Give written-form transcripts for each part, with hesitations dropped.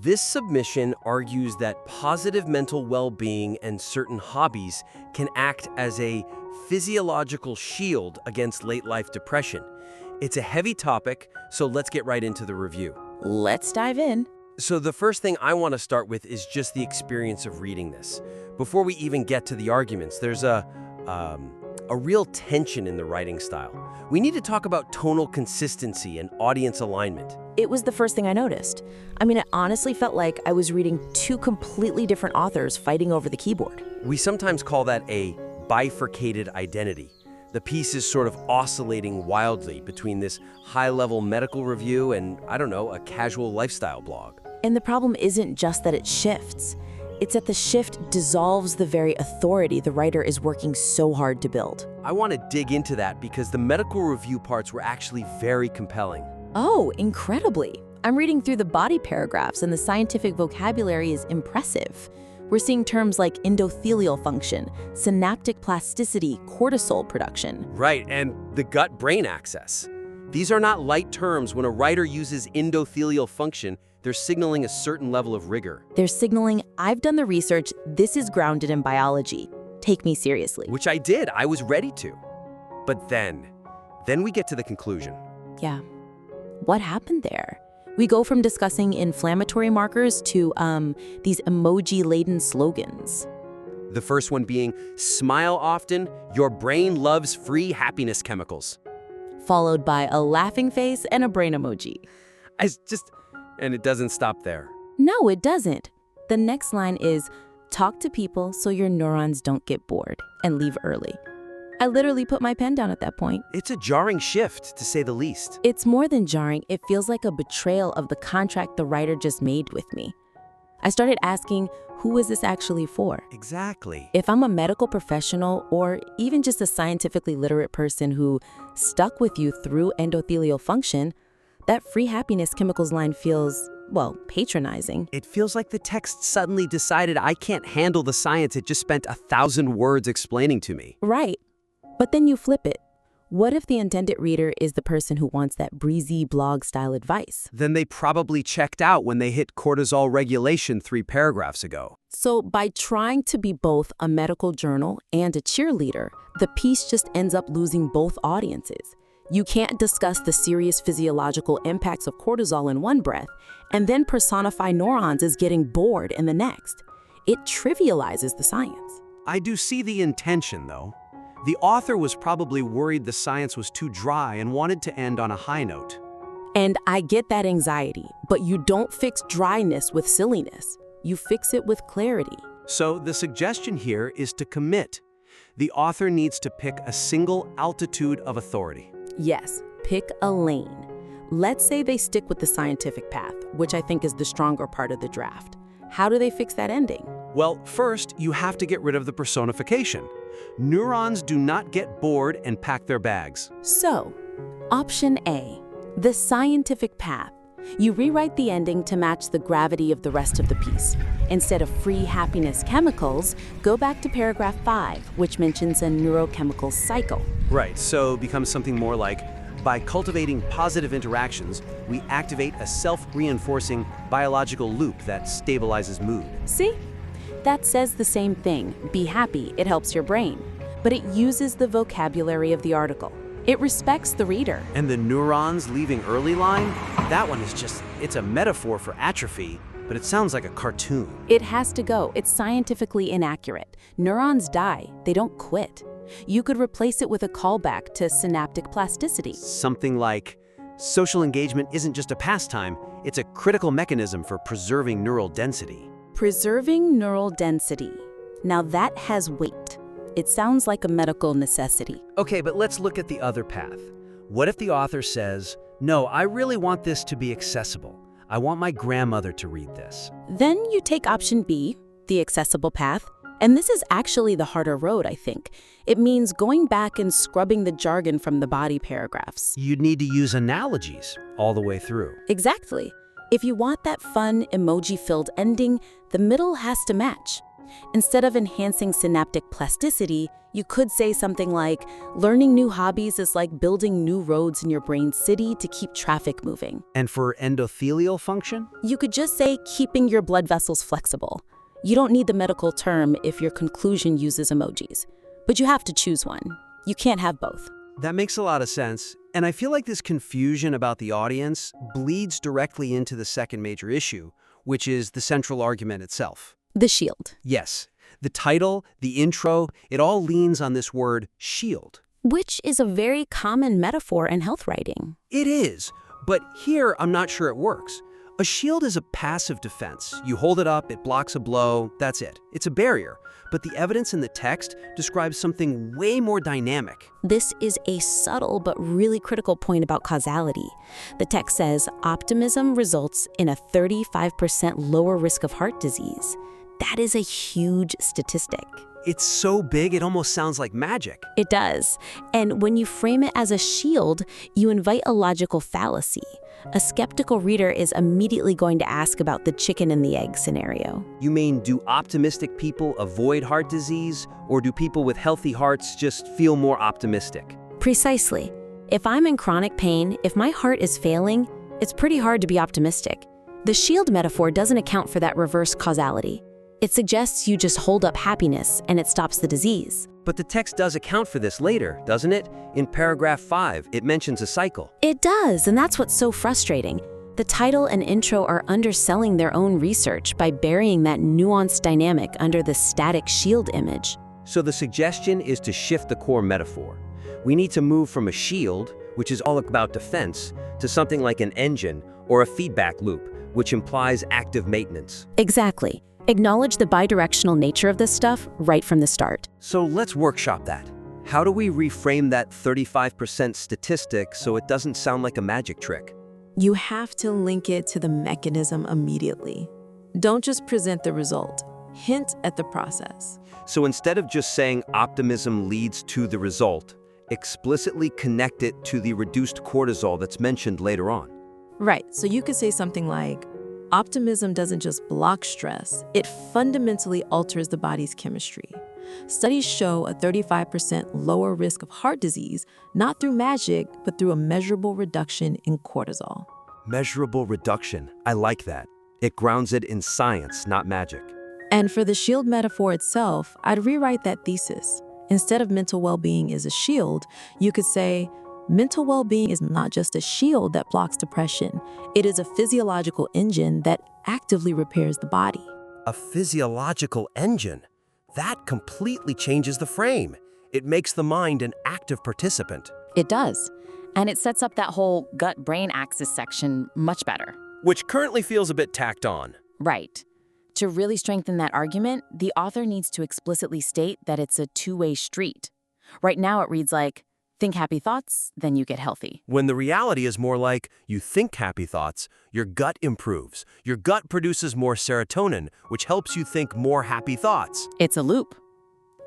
This submission argues that positive mental well-being and certain hobbies can act as a physiological shield against late-life depression. It's a heavy topic, so let's get right into the review. Let's dive in. So the first thing I want to start with is just the experience of reading this. Before we even get to the arguments, there's a real tension in the writing style. We need to talk about tonal consistency and audience alignment. It was the first thing I noticed. I mean, it honestly felt like I was reading two completely different authors fighting over the keyboard. We sometimes call that a bifurcated identity. The piece is sort of oscillating wildly between this high-level medical review and, I don't know, a casual lifestyle blog. And the problem isn't just that it shifts. It's that the shift dissolves the very authority the writer is working so hard to build. I want to dig into that because the medical review parts were actually very compelling. Oh, incredibly. I'm reading through the body paragraphs and the scientific vocabulary is impressive. We're seeing terms like endothelial function, synaptic plasticity, cortisol production. Right, and the gut-brain axis. These are not light terms. When a writer uses endothelial function, they're signaling a certain level of rigor. They're signaling, I've done the research, this is grounded in biology. Take me seriously. Which I did. I was ready to. But then we get to the conclusion. Yeah. What happened there? We go from discussing inflammatory markers to these emoji-laden slogans. The first one being, smile often, your brain loves free happiness chemicals. Followed by a laughing face and a brain emoji. And it doesn't stop there. No, it doesn't. The next line is, talk to people so your neurons don't get bored and leave early. I literally put my pen down at that point. It's a jarring shift, to say the least. It's more than jarring. It feels like a betrayal of the contract the writer just made with me. I started asking, who is this actually for? Exactly. If I'm a medical professional or even just a scientifically literate person who stuck with you through endothelial function, that free happiness chemicals line feels, well, patronizing. It feels like the text suddenly decided I can't handle the science it just spent 1,000 words explaining to me. Right. But then you flip it. What if the intended reader is the person who wants that breezy blog-style advice? Then they probably checked out when they hit cortisol regulation 3 paragraphs ago. So by trying to be both a medical journal and a cheerleader, the piece just ends up losing both audiences. You can't discuss the serious physiological impacts of cortisol in one breath and then personify neurons as getting bored in the next. It trivializes the science. I do see the intention, though. The author was probably worried the science was too dry and wanted to end on a high note. And I get that anxiety, but you don't fix dryness with silliness. You fix it with clarity. So the suggestion here is to commit. The author needs to pick a single altitude of authority. Yes, pick a lane. Let's say they stick with the scientific path, which I think is the stronger part of the draft. How do they fix that ending? Well, first, you have to get rid of the personification. Neurons do not get bored and pack their bags. So, option A, the scientific path. You rewrite the ending to match the gravity of the rest of the piece. Instead of free happiness chemicals, go back to paragraph 5, which mentions a neurochemical cycle. Right, so becomes something more like, by cultivating positive interactions, we activate a self-reinforcing biological loop that stabilizes mood. See? That says the same thing. Be happy, it helps your brain. But it uses the vocabulary of the article. It respects the reader. And the neurons leaving early line? That one is it's a metaphor for atrophy, but it sounds like a cartoon. It has to go. It's scientifically inaccurate. Neurons die, they don't quit. You could replace it with a callback to synaptic plasticity. Something like, social engagement isn't just a pastime, it's a critical mechanism for preserving neural density. Preserving neural density. Now that has weight. It sounds like a medical necessity. Okay, but let's look at the other path. What if the author says, no, I really want this to be accessible. I want my grandmother to read this. Then you take option B, the accessible path. And this is actually the harder road, I think. It means going back and scrubbing the jargon from the body paragraphs. You'd need to use analogies all the way through. Exactly. If you want that fun, emoji-filled ending, the middle has to match. Instead of enhancing synaptic plasticity, you could say something like, learning new hobbies is like building new roads in your brain's city to keep traffic moving. And for endothelial function? You could just say keeping your blood vessels flexible. You don't need the medical term if your conclusion uses emojis. But you have to choose one. You can't have both. That makes a lot of sense. And I feel like this confusion about the audience bleeds directly into the second major issue, which is the central argument itself. The shield. Yes, the title, the intro, it all leans on this word shield. Which is a very common metaphor in health writing. It is, but here I'm not sure it works. A shield is a passive defense. You hold it up, it blocks a blow, that's it. It's a barrier. But the evidence in the text describes something way more dynamic. This is a subtle but really critical point about causality. The text says optimism results in a 35% lower risk of heart disease. That is a huge statistic. It's so big, it almost sounds like magic. It does. And when you frame it as a shield, you invite a logical fallacy. A skeptical reader is immediately going to ask about the chicken and the egg scenario. You mean, do optimistic people avoid heart disease, or do people with healthy hearts just feel more optimistic? Precisely. If I'm in chronic pain, if my heart is failing, it's pretty hard to be optimistic. The shield metaphor doesn't account for that reverse causality. It suggests you just hold up happiness and it stops the disease. But the text does account for this later, doesn't it? In paragraph 5, it mentions a cycle. It does, and that's what's so frustrating. The title and intro are underselling their own research by burying that nuanced dynamic under the static shield image. So the suggestion is to shift the core metaphor. We need to move from a shield, which is all about defense, to something like an engine or a feedback loop, which implies active maintenance. Exactly. Acknowledge the bidirectional nature of this stuff right from the start. So let's workshop that. How do we reframe that 35% statistic so it doesn't sound like a magic trick? You have to link it to the mechanism immediately. Don't just present the result. Hint at the process. So instead of just saying optimism leads to the result, explicitly connect it to the reduced cortisol that's mentioned later on. Right, so you could say something like, optimism doesn't just block stress, it fundamentally alters the body's chemistry. Studies show a 35% lower risk of heart disease, not through magic, but through a measurable reduction in cortisol. Measurable reduction. I like that. It grounds it in science, not magic. And for the shield metaphor itself, I'd rewrite that thesis. Instead of mental well-being is a shield, you could say, mental well-being is not just a shield that blocks depression. It is a physiological engine that actively repairs the body. A physiological engine? That completely changes the frame. It makes the mind an active participant. It does. And it sets up that whole gut-brain axis section much better. Which currently feels a bit tacked on. Right. To really strengthen that argument, the author needs to explicitly state that it's a two-way street. Right now it reads like, think happy thoughts, then you get healthy. When the reality is more like, you think happy thoughts, your gut improves. Your gut produces more serotonin, which helps you think more happy thoughts. It's a loop.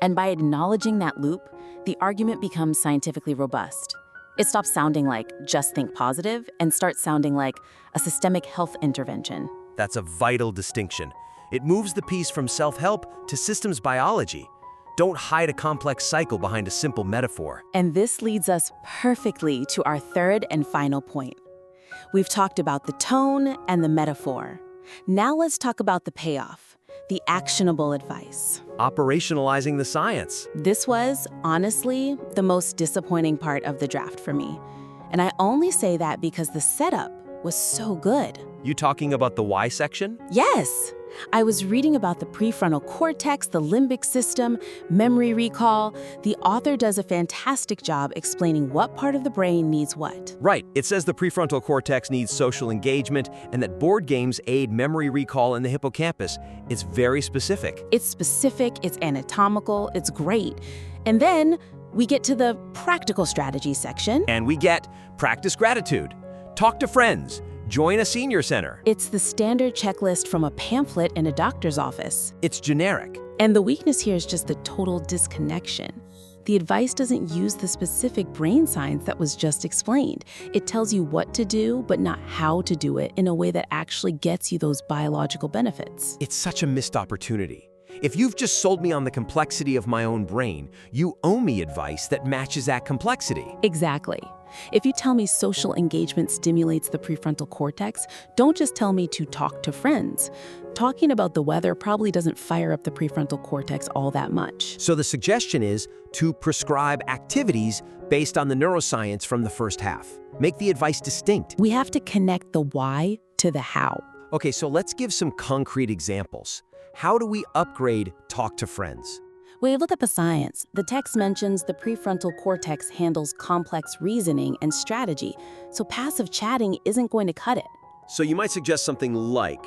And by acknowledging that loop, the argument becomes scientifically robust. It stops sounding like just think positive and starts sounding like a systemic health intervention. That's a vital distinction. It moves the piece from self-help to systems biology. Don't hide a complex cycle behind a simple metaphor. And this leads us perfectly to our third and final point. We've talked about the tone and the metaphor. Now let's talk about the payoff, the actionable advice. Operationalizing the science. This was, honestly, the most disappointing part of the draft for me. And I only say that because the setup was so good. You talking about the why section? Yes! I was reading about the prefrontal cortex, the limbic system, memory recall. The author does a fantastic job explaining what part of the brain needs what. Right. It says the prefrontal cortex needs social engagement and that board games aid memory recall in the hippocampus. It's very specific. It's specific, it's anatomical, it's great. And then we get to the practical strategy section. And we get practice gratitude, talk to friends, join a senior center. It's the standard checklist from a pamphlet in a doctor's office. It's generic. And the weakness here is just the total disconnection. The advice doesn't use the specific brain science that was just explained. It tells you what to do, but not how to do it in a way that actually gets you those biological benefits. It's such a missed opportunity. If you've just sold me on the complexity of my own brain, you owe me advice that matches that complexity. Exactly. If you tell me social engagement stimulates the prefrontal cortex, don't just tell me to talk to friends. Talking about the weather probably doesn't fire up the prefrontal cortex all that much. So the suggestion is to prescribe activities based on the neuroscience from the first half. Make the advice distinct. We have to connect the why to the how. Okay, so let's give some concrete examples. How do we upgrade Talk to Friends? When you look at the science, the text mentions the prefrontal cortex handles complex reasoning and strategy, so passive chatting isn't going to cut it. So you might suggest something like,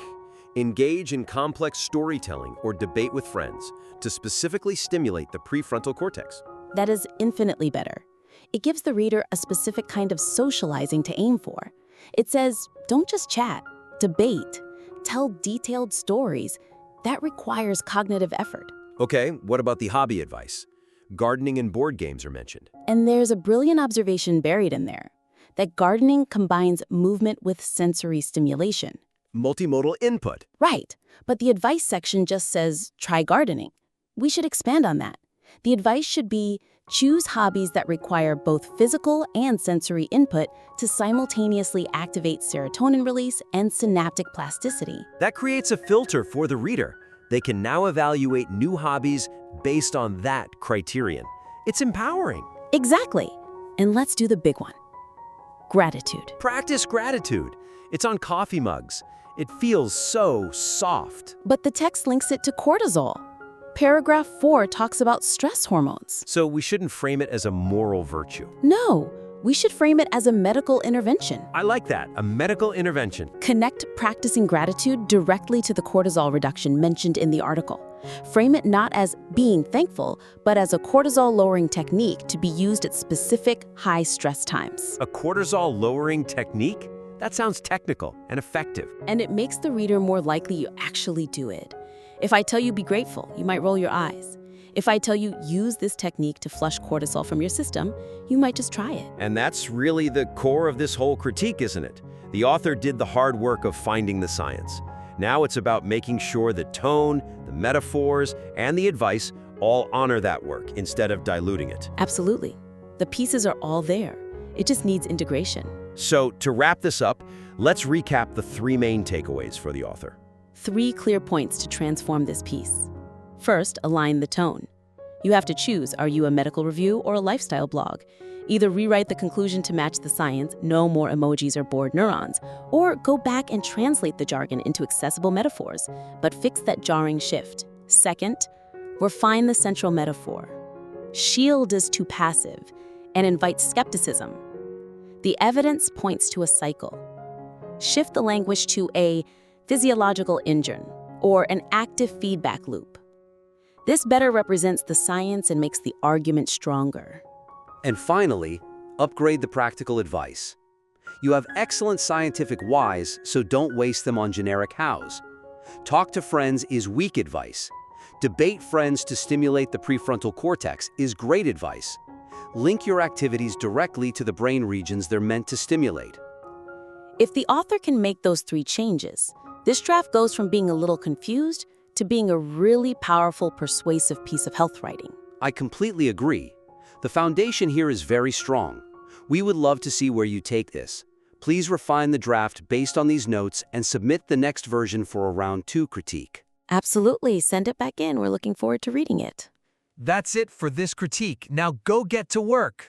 engage in complex storytelling or debate with friends to specifically stimulate the prefrontal cortex. That is infinitely better. It gives the reader a specific kind of socializing to aim for. It says, don't just chat, debate, tell detailed stories. That requires cognitive effort. Okay, what about the hobby advice? Gardening and board games are mentioned. And there's a brilliant observation buried in there, that gardening combines movement with sensory stimulation. Multimodal input. Right, but the advice section just says, try gardening. We should expand on that. The advice should be, choose hobbies that require both physical and sensory input to simultaneously activate serotonin release and synaptic plasticity. That creates a filter for the reader. They can now evaluate new hobbies based on that criterion. It's empowering. Exactly. And let's do the big one. Gratitude. Practice gratitude. It's on coffee mugs. It feels so soft. But the text links it to cortisol. Paragraph 4 talks about stress hormones. So we shouldn't frame it as a moral virtue. No, we should frame it as a medical intervention. I like that, a medical intervention. Connect practicing gratitude directly to the cortisol reduction mentioned in the article. Frame it not as being thankful, but as a cortisol-lowering technique to be used at specific high-stress times. A cortisol-lowering technique? That sounds technical and effective. And it makes the reader more likely you actually do it. If I tell you be grateful, you might roll your eyes. If I tell you use this technique to flush cortisol from your system, you might just try it. And that's really the core of this whole critique, isn't it? The author did the hard work of finding the science. Now it's about making sure the tone, the metaphors, and the advice all honor that work instead of diluting it. Absolutely. The pieces are all there. It just needs integration. So to wrap this up, let's recap the 3 main takeaways for the author. 3 clear points to transform this piece. First, align the tone. You have to choose, are you a medical review or a lifestyle blog? Either rewrite the conclusion to match the science, no more emojis or bored neurons, or go back and translate the jargon into accessible metaphors, but fix that jarring shift. Second, refine the central metaphor. Shield is too passive and invites skepticism. The evidence points to a cycle. Shift the language to a physiological engine or an active feedback loop. This better represents the science and makes the argument stronger. And finally, upgrade the practical advice. You have excellent scientific whys, so don't waste them on generic hows. Talk to friends is weak advice. Debate friends to stimulate the prefrontal cortex is great advice. Link your activities directly to the brain regions they're meant to stimulate. If the author can make those 3 changes, this draft goes from being a little confused to being a really powerful, persuasive piece of health writing. I completely agree. The foundation here is very strong. We would love to see where you take this. Please refine the draft based on these notes and submit the next version for a round 2 critique. Absolutely. Send it back in. We're looking forward to reading it. That's it for this critique. Now go get to work.